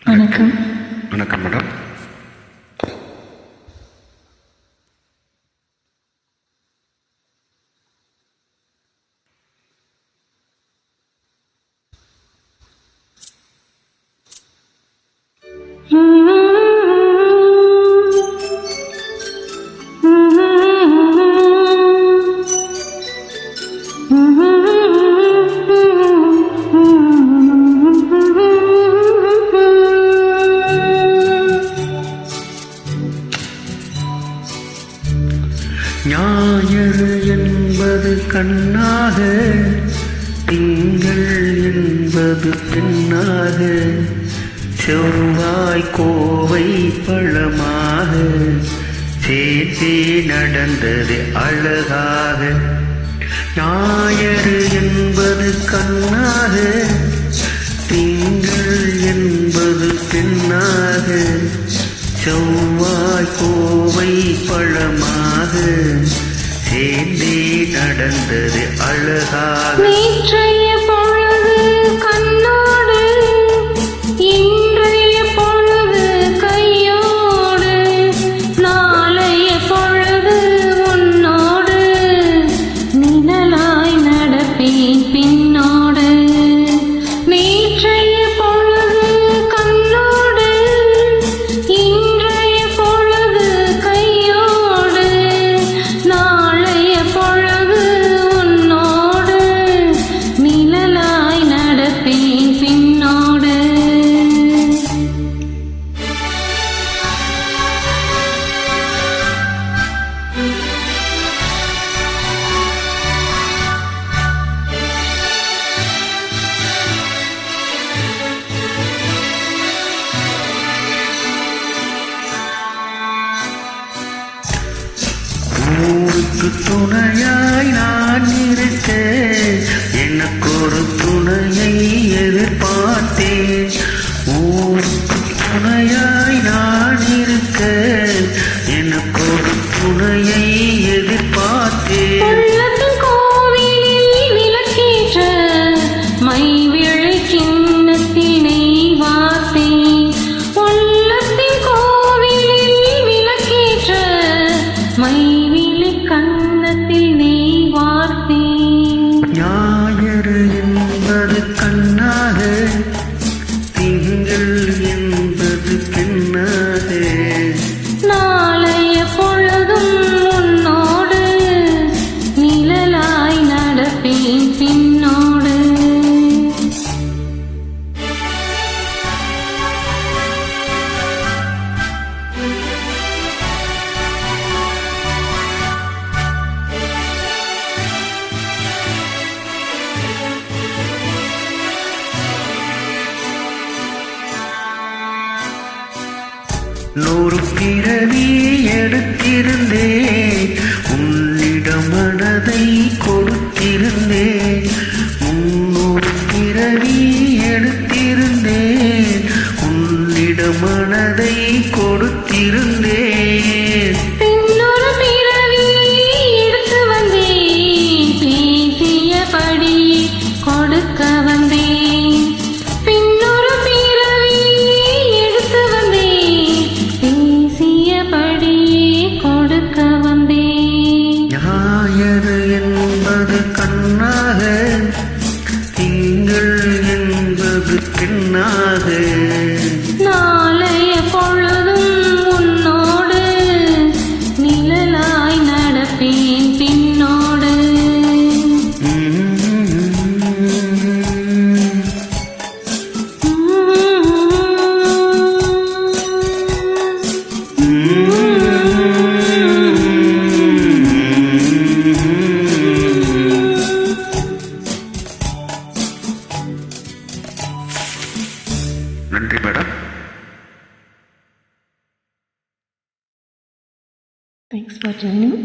வணக்கம். வணக்கம் மேடம். ஞாயிறு என்பது கண்ணாக, திங்கள் என்பது பெண்ணாக, செவ்வாய் கோவை பழமாக, சேர்த்தே நடந்தது அழகாக. ஞாயிறு என்பது கண்ணாக, திங்கள் என்பது பெண்ணாக, செவ்வாய் கோவை பழமாக, சேர்ந்தே நடந்தது அழகாக. நேற்றைய பொழுது கண்ணோடு, இன்றைய பொழுது கையோடு, நாளைய பொழுது உன்னோடு, நிழலாய் நடப்பேன் பின்னோடு. நேற்றைய பொழுது கண்ணோடு, இன்றைய பொழுது கையோடு, நாளைய பொழுது உன்னோடு, நிழலாய் நடப்பேன் பின்னோடு. ஊருக்கு துணையாய் நான் இருக்க, எனக்கு ஒரு துணையை எதிர்பார்த்தேன். ஊருக்கு துணையாய் நான் இருக்க, எனக்கு ஒரு துணையை எதிர்பார்த்தேன். உள்ளத்தின் கோவிலில் விளக்கேற்ற, மைவிழி கிண்ணத்தினை வார்த்தேன். உள்ளத்தின் கோவிலில் விளக்கேற்ற, மைவிழி கண்ணத்தில் நெய் வார்த்தேன். ஞாயிறு என்பது கண்ணாக, திங்கள் என்பது பெண்ணாக, நாளைய பொழுதும் உன்னோடு, நிழலாய் நடப்பேன் பின்னோடு. நூறு பிறவி எடுத்திருந்தேன், உன்னிடம் மனதை கொடுத்திருந்தேன். 300 பிறவி எடுத்திருந்தேன், உன்னிடம் மனதை கொடுத்திருந்தேன். பின்னொரு பிறவி எடுத்து வந்தேன், பேசியபடி கொடுக்க வந்தேன். பின்னொரு பிறவி எடுத்து வந்தேன், பேசியபடி கொடுக்க வந்தேன். ஞாயிறு என்பது கண்ணாக, திங்கள் என்பது பெண்ணாக, நாளைய பொழுதும் உன்னோடு, நிழலாய் நடப்பேன் பின்னோடு. நன்றி மேடம். Thanks for joining.